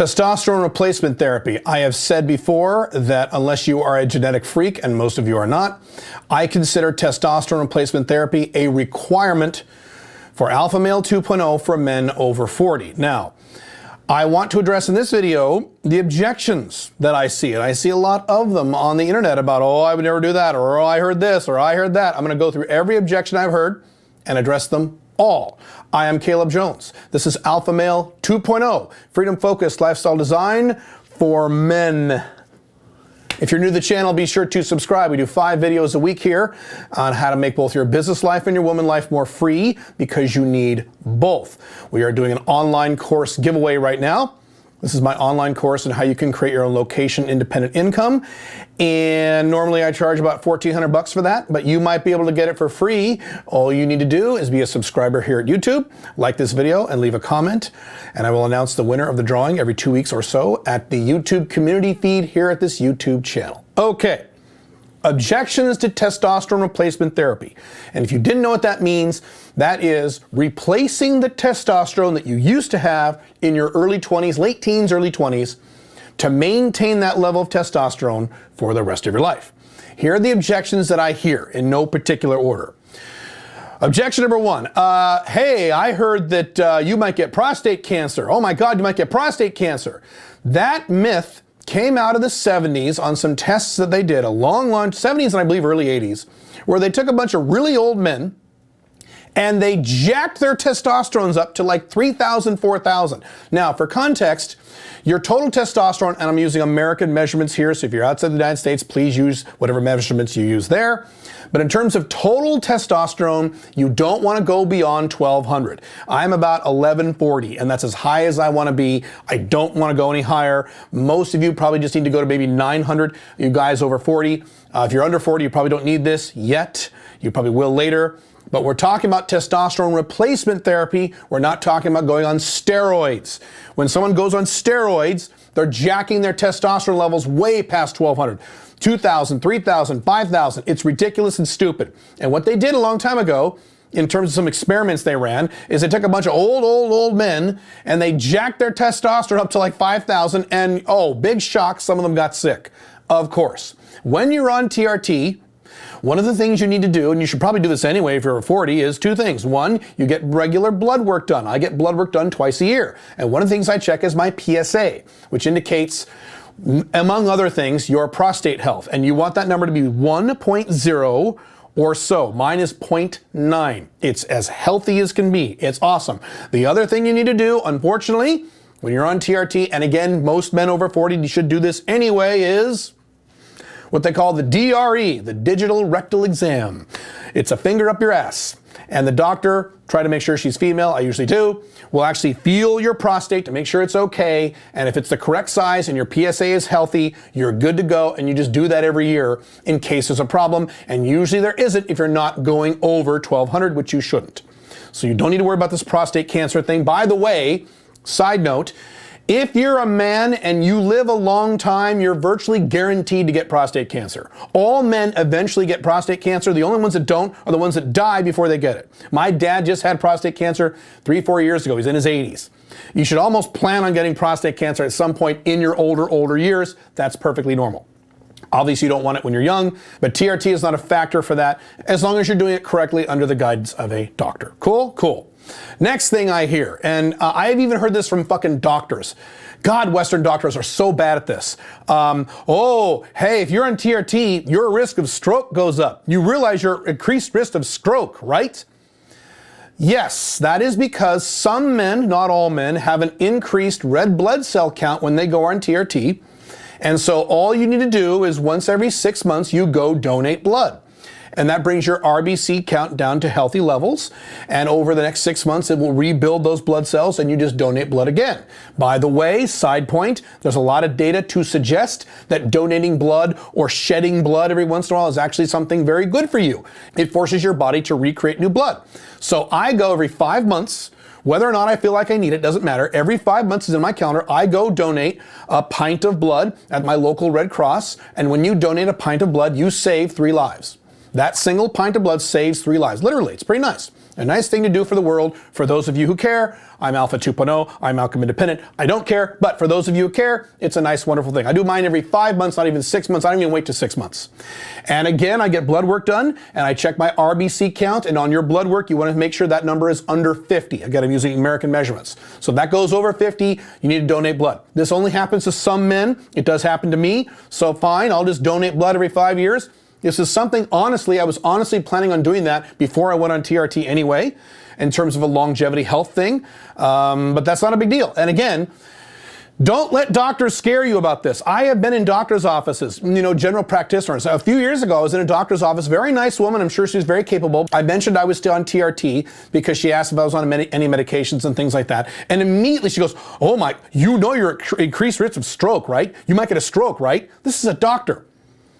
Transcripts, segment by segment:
Testosterone replacement therapy. I have said before that unless you are a genetic freak, and most of you are not, I consider testosterone replacement therapy a requirement for alpha male 2.0 for men over 40. Now, I want to address in this video the objections that I see, and I see a lot of them on the internet about, oh, I would never do that, or oh, I heard this, or I heard that. I'm going to go through every objection I've heard and address them all. I am Caleb Jones. This is Alpha Male 2.0, freedom-focused lifestyle design for men. If you're new to the channel, be sure to subscribe. We do 5 videos a week here on how to make both your business life and your woman life more free, because you need both. We are doing an online course giveaway right now. This is my online course on how you can create your own location-independent income. And normally I charge about $1,400 for that, but you might be able to get it for free. All you need to do is be a subscriber here at YouTube, like this video, and leave a comment. And I will announce the winner of the drawing every 2 weeks or so at the YouTube community feed here at this YouTube channel. Okay. Objections to testosterone replacement therapy. And if you didn't know what that means, that is replacing the testosterone that you used to have in your early 20s, late teens, early 20s, to maintain that level of testosterone for the rest of your life. Here are the objections that I hear in no particular order. Objection number 1, hey, I heard that you might get prostate cancer. Oh my God, you might get prostate cancer. That myth came out of the 70s on some tests that they did, a long 70s and I believe early 80s, where they took a bunch of really old men and they jacked their testosterones up to like 3,000, 4,000. Now, for context, your total testosterone, and I'm using American measurements here, so if you're outside the United States, please use whatever measurements you use there. But in terms of total testosterone, you don't want to go beyond 1,200. I'm about 1,140, and that's as high as I want to be. I don't want to go any higher. Most of you probably just need to go to maybe 900, you guys over 40. If you're under 40, you probably don't need this yet. You probably will later. But we're talking about testosterone replacement therapy. We're not talking about going on steroids. When someone goes on steroids, they're jacking their testosterone levels way past 1,200. 2,000, 3,000, 5,000. It's ridiculous and stupid. And what they did a long time ago, in terms of some experiments they ran, is they took a bunch of old men and they jacked their testosterone up to like 5,000, and oh, big shock, some of them got sick. Of course. When you're on TRT, one of the things you need to do, and you should probably do this anyway if you're over 40, is 2 things. 1, you get regular blood work done. I get blood work done twice a year. And one of the things I check is my PSA, which indicates, among other things, your prostate health. And you want that number to be 1.0 or so. Mine is 0.9. It's as healthy as can be. It's awesome. The other thing you need to do, unfortunately, when you're on TRT, and again, most men over 40 should do this anyway, is what they call the DRE, the digital rectal exam. It's a finger up your ass. And the doctor, try to make sure she's female, I usually do, will actually feel your prostate to make sure it's okay. And if it's the correct size and your PSA is healthy, you're good to go. And you just do that every year in case there's a problem. And usually there isn't if you're not going over 1,200, which you shouldn't. So you don't need to worry about this prostate cancer thing. By the way, side note, if you're a man and you live a long time, you're virtually guaranteed to get prostate cancer. All men eventually get prostate cancer. The only ones that don't are the ones that die before they get it. My dad just had prostate cancer 3-4 years ago. He's in his 80s. You should almost plan on getting prostate cancer at some point in your older years. That's perfectly normal. Obviously, you don't want it when you're young, but TRT is not a factor for that as long as you're doing it correctly under the guidance of a doctor. Cool? Cool. Next thing I hear, and I've even heard this from fucking doctors. God, Western doctors are so bad at this. Oh, hey, if you're on TRT, your risk of stroke goes up. You realize your increased risk of stroke, right? Yes, that is because some men, not all men, have an increased red blood cell count when they go on TRT. And so all you need to do is once every 6 months, you go donate blood. And that brings your RBC count down to healthy levels. And over the next 6 months, it will rebuild those blood cells and you just donate blood again. By the way, side point, there's a lot of data to suggest that donating blood or shedding blood every once in a while is actually something very good for you. It forces your body to recreate new blood. So I go every 5 months. Whether or not I feel like I need it, doesn't matter. Every 5 months is in my calendar. I go donate a pint of blood at my local Red Cross. And when you donate a pint of blood, you save 3 lives. That single pint of blood saves 3 lives. Literally, it's pretty nice. A nice thing to do for the world. For those of you who care, I'm Alpha 2.0, I'm outcome independent. I don't care, but for those of you who care, it's a nice, wonderful thing. I do mine every 5 months, not even 6 months. I don't even wait to 6 months. And again, I get blood work done, and I check my RBC count, and on your blood work, you want to make sure that number is under 50. Again, I'm using American measurements. So if that goes over 50, you need to donate blood. This only happens to some men. It does happen to me, so fine, I'll just donate blood every 5 years. This is something, honestly, I was honestly planning on doing that before I went on TRT anyway, in terms of a longevity health thing, but that's not a big deal. And again, don't let doctors scare you about this. I have been in doctor's offices, general practitioners. A few years ago, I was in a doctor's office, very nice woman, I'm sure she's very capable. I mentioned I was still on TRT because she asked if I was on any medications and things like that. And immediately she goes, oh my, you're at increased risk of stroke, right? You might get a stroke, right? This is a doctor.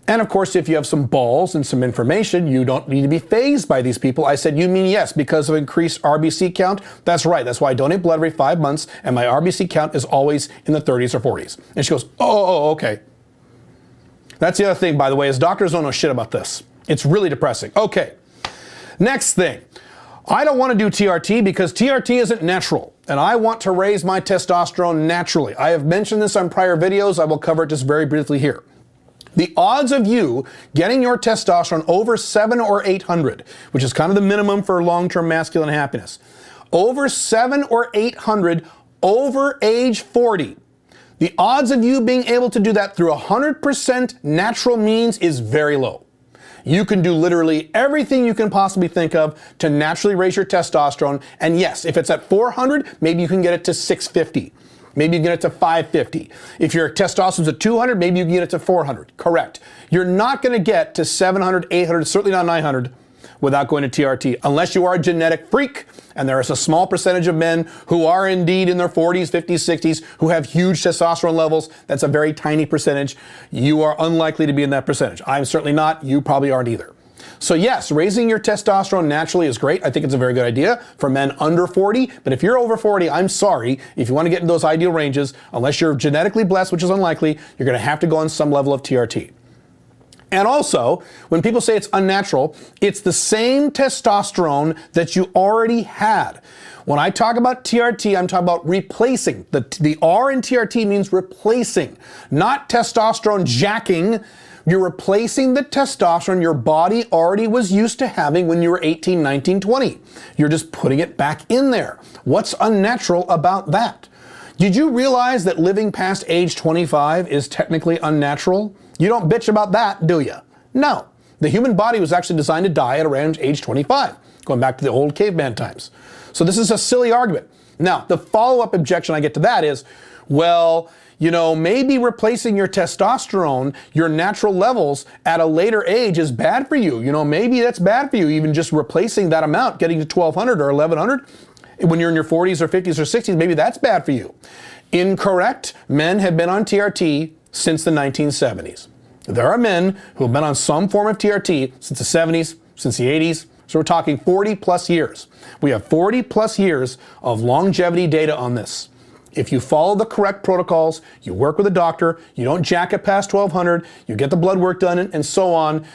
And of course, if you have some balls and some information, you don't need to be fazed by these people. I said, you mean yes, because of increased RBC count? That's right. That's why I donate blood every 5 months, and my RBC count is always in the 30s or 40s. And she goes, oh, okay. That's the other thing, by the way, is doctors don't know shit about this. It's really depressing. Okay, next thing. I don't want to do TRT because TRT isn't natural, and I want to raise my testosterone naturally. I have mentioned this on prior videos. I will cover it just very briefly here. The odds of you getting your testosterone over 700 or 800, which is kind of the minimum for long-term masculine happiness, over 700 or 800 over age 40, the odds of you being able to do that through 100% natural means is very low. You can do literally everything you can possibly think of to naturally raise your testosterone. And yes, if it's at 400, maybe you can get it to 650. Maybe you get it to 550. If your testosterone's at 200, maybe you can get it to 400. Correct. You're not going to get to 700, 800, certainly not 900 without going to TRT, unless you are a genetic freak. And there is a small percentage of men who are indeed in their 40s, 50s, 60s, who have huge testosterone levels. That's a very tiny percentage. You are unlikely to be in that percentage. I'm certainly not. You probably aren't either. So yes, raising your testosterone naturally is great. I think it's a very good idea for men under 40. But if you're over 40, I'm sorry. If you want to get in those ideal ranges, unless you're genetically blessed, which is unlikely, you're going to have to go on some level of TRT. And also, when people say it's unnatural, it's the same testosterone that you already had. When I talk about TRT, I'm talking about replacing. The R in TRT means replacing, not testosterone jacking. You're replacing the testosterone your body already was used to having when you were 18, 19, 20. You're just putting it back in there. What's unnatural about that? Did you realize that living past age 25 is technically unnatural? You don't bitch about that, do you? No. The human body was actually designed to die at around age 25, going back to the old caveman times. So this is a silly argument. Now, the follow-up objection I get to that is, well, maybe replacing your testosterone, your natural levels at a later age is bad for you. Maybe that's bad for you, even just replacing that amount, getting to 1200 or 1100. When you're in your 40s or 50s or 60s, maybe that's bad for you. Incorrect. Men have been on TRT since the 1970s. There are men who have been on some form of TRT since the 70s, since the 80s. So we're talking 40 plus years. We have 40 plus years of longevity data on this. If you follow the correct protocols, you work with a doctor, you don't jack it past 1200, you get the blood work done and so on,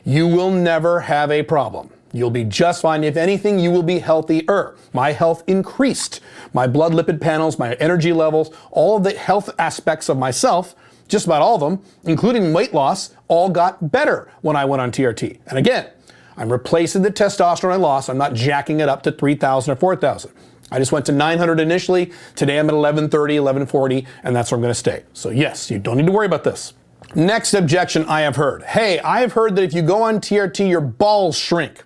you will never have a problem. You'll be just fine. If anything, you will be healthier. My health increased. My blood lipid panels, my energy levels, all of the health aspects of myself, just about all of them, including weight loss, all got better when I went on TRT. And again, I'm replacing the testosterone I lost. I'm not jacking it up to 3,000 or 4,000. I just went to 900 initially. Today I'm at 1130, 1140, and that's where I'm going to stay. So yes, you don't need to worry about this. Next objection I have heard. Hey, I have heard that if you go on TRT, your balls shrink.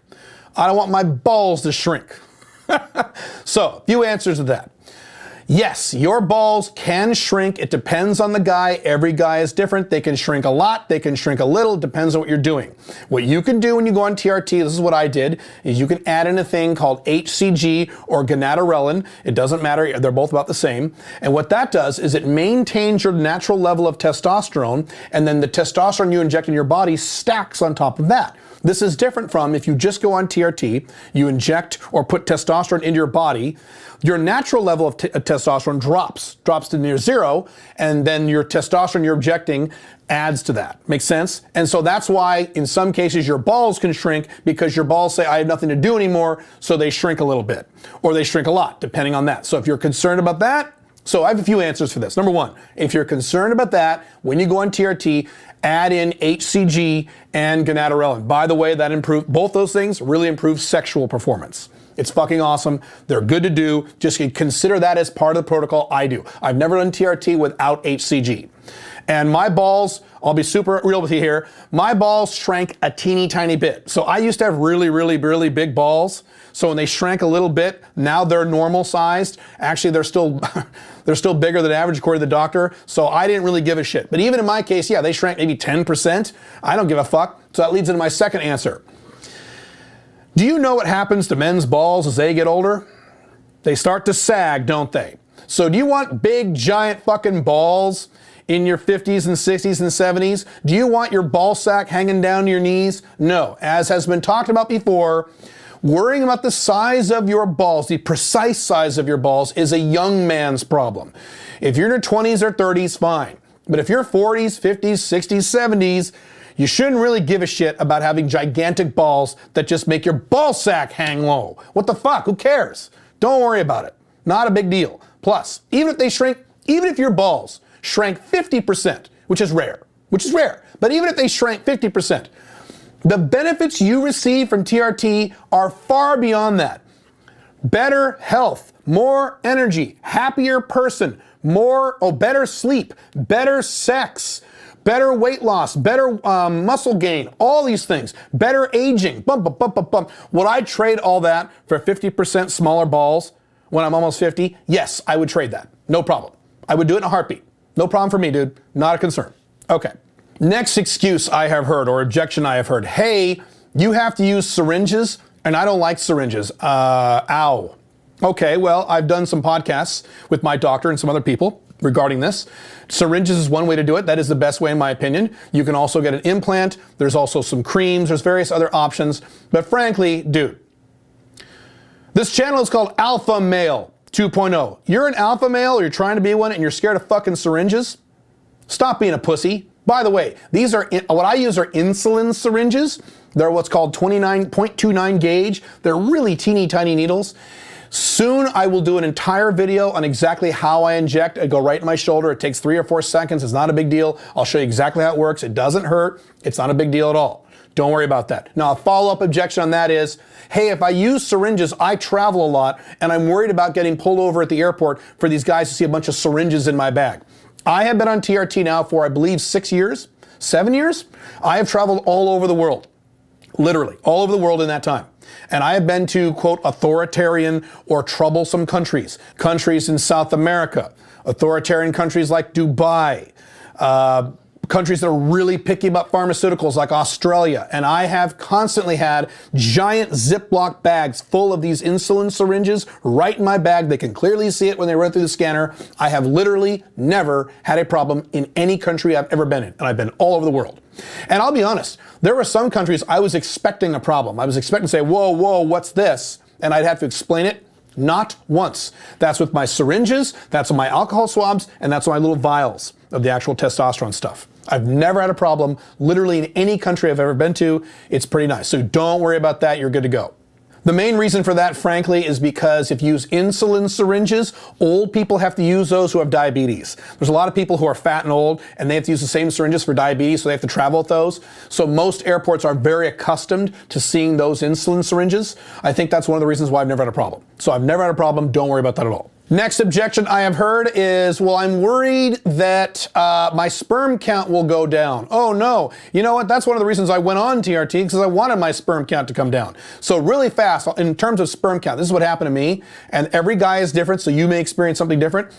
I don't want my balls to shrink. So, a few answers to that. Yes, your balls can shrink. It depends on the guy. Every guy is different. They can shrink a lot. They can shrink a little. Depends on what you're doing. What you can do when you go on TRT, this is what I did, is you can add in a thing called HCG or gonadorelin. It doesn't matter. They're both about the same. And what that does is it maintains your natural level of testosterone, and then the testosterone you inject in your body stacks on top of that. This is different from if you just go on TRT, you inject or put testosterone into your body, your natural level of testosterone drops to near zero, and then your testosterone you're injecting adds to that. Makes sense? And so that's why in some cases your balls can shrink, because your balls say, I have nothing to do anymore, so they shrink a little bit, or they shrink a lot, depending on that. So if you're concerned about that, so I have a few answers for this. Number one, if you're concerned about that, when you go on TRT, add in HCG and gonadorelin. By the way, both those things really improve sexual performance. It's fucking awesome. They're good to do. Just consider that as part of the protocol. I do. I've never done TRT without HCG. And my balls, I'll be super real with you here, my balls shrank a teeny tiny bit. So I used to have really, really, really big balls. So when they shrank a little bit, now they're normal sized. Actually, they're still bigger than average according to the doctor. So I didn't really give a shit. But even in my case, yeah, they shrank maybe 10%. I don't give a fuck. So that leads into my second answer. Do you know what happens to men's balls as they get older? They start to sag, don't they? So do you want big, giant fucking balls in your 50s and 60s and 70s? Do you want your ball sack hanging down to your knees? No. As has been talked about before, worrying about the size of your balls, the precise size of your balls, is a young man's problem. If you're in your 20s or 30s, fine. But if you're 40s, 50s, 60s, 70s, you shouldn't really give a shit about having gigantic balls that just make your ball sack hang low. What the fuck? Who cares? Don't worry about it. Not a big deal. Plus, even if your balls shrank 50%, which is rare, but even if they shrank 50%, the benefits you receive from TRT are far beyond that. Better health, more energy, happier person, better sleep, better sex, better weight loss, better muscle gain, all these things, better aging, Would I trade all that for 50% smaller balls when I'm almost 50? Yes, I would trade that. No problem. I would do it in a heartbeat. No problem for me, dude. Not a concern. Okay. Next excuse I have heard, or objection I have heard. Hey, you have to use syringes, and I don't like syringes. Ow. Okay, well, I've done some podcasts with my doctor and some other people regarding this. Syringes is one way to do it. That is the best way in my opinion. You can also get an implant. There's also some creams. There's various other options. But frankly, dude, this channel is called Alpha Male 2.0. You're an alpha male or you're trying to be one and you're scared of fucking syringes? Stop being a pussy. By the way, what I use are insulin syringes. They're what's called 29.29 gauge. They're really teeny tiny needles. Soon I will do an entire video on exactly how I inject. I go right in my shoulder. It takes 3 or 4 seconds. It's not a big deal. I'll show you exactly how it works. It doesn't hurt. It's not a big deal at all. Don't worry about that. Now, a follow-up objection on that is, hey, if I use syringes, I travel a lot, and I'm worried about getting pulled over at the airport for these guys to see a bunch of syringes in my bag. I have been on TRT now for, I believe, 6 years, 7 years. I have traveled all over the world, literally all over the world in that time. And I have been to, quote, authoritarian or troublesome countries in South America, authoritarian countries like Dubai, countries that are really picky about pharmaceuticals like Australia. And I have constantly had giant Ziploc bags full of these insulin syringes right in my bag. They can clearly see it when they run through the scanner. I have literally never had a problem in any country I've ever been in. And I've been all over the world. And I'll be honest, there were some countries I was expecting a problem. I was expecting to say, whoa, what's this? And I'd have to explain it. Not once. That's with my syringes, that's with my alcohol swabs, and that's with my little vials of the actual testosterone stuff. I've never had a problem, literally in any country I've ever been to. It's pretty nice. So don't worry about that. You're good to go. The main reason for that, frankly, is because if you use insulin syringes, old people have to use those who have diabetes. There's a lot of people who are fat and old, and they have to use the same syringes for diabetes, so they have to travel with those. So most airports are very accustomed to seeing those insulin syringes. I think that's one of the reasons why I've never had a problem. So I've never had a problem. Don't worry about that at all. Next objection I have heard is, well, I'm worried that my sperm count will go down. Oh no, you know what? That's one of the reasons I went on TRT, because I wanted my sperm count to come down. So really fast, in terms of sperm count, this is what happened to me, and every guy is different, so you may experience something different.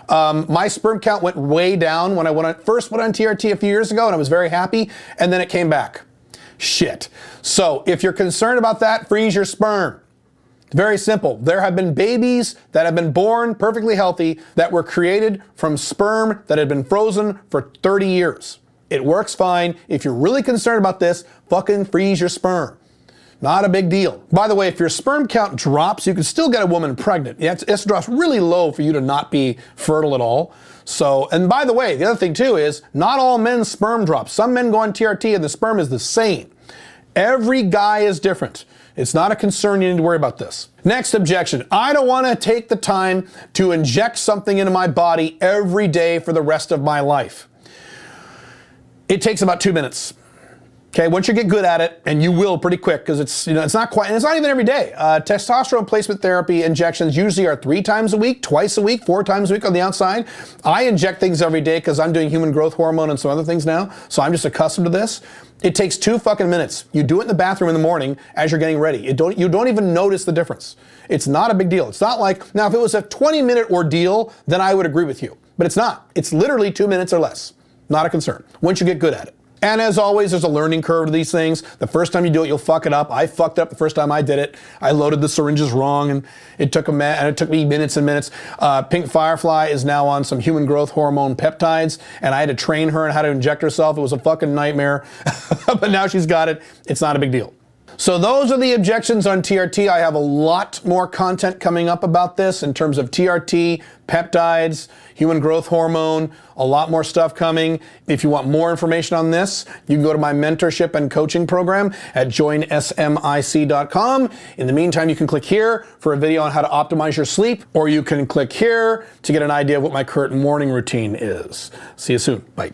My sperm count went way down when I first went on TRT a few years ago, and I was very happy, and then it came back. Shit. So if you're concerned about that, freeze your sperm. Very simple. There have been babies that have been born perfectly healthy that were created from sperm that had been frozen for 30 years. It works fine. If you're really concerned about this, fucking freeze your sperm. Not a big deal. By the way, if your sperm count drops, you can still get a woman pregnant. Yeah, it drops really low for you to not be fertile at all. So, and by the way, the other thing too is not all men's sperm drop. Some men go on TRT and the sperm is the same. Every guy is different. It's not a concern. You need to worry about this. Next objection. I don't want to take the time to inject something into my body every day for the rest of my life. It takes about 2 minutes. Okay, once you get good at it, and you will pretty quick, because it's not quite, and it's not even every day. Testosterone replacement therapy injections usually are 3 times a week, twice a week, 4 times a week on the outside. I inject things every day because I'm doing human growth hormone and some other things now, so I'm just accustomed to this. It takes 2 fucking minutes. You do it in the bathroom in the morning as you're getting ready. You don't even notice the difference. It's not a big deal. It's not like, now if it was a 20-minute ordeal, then I would agree with you. But it's not. It's literally 2 minutes or less. Not a concern, once you get good at it. And as always, there's a learning curve to these things. The first time you do it, you'll fuck it up. I fucked up the first time I did it. I loaded the syringes wrong, and it took me minutes and minutes. Pink Firefly is now on some human growth hormone peptides, and I had to train her on how to inject herself. It was a fucking nightmare, but now she's got it. It's not a big deal. So those are the objections on TRT. I have a lot more content coming up about this in terms of TRT, peptides, human growth hormone, a lot more stuff coming. If you want more information on this, you can go to my mentorship and coaching program at joinsmic.com. In the meantime, you can click here for a video on how to optimize your sleep, or you can click here to get an idea of what my current morning routine is. See you soon. Bye.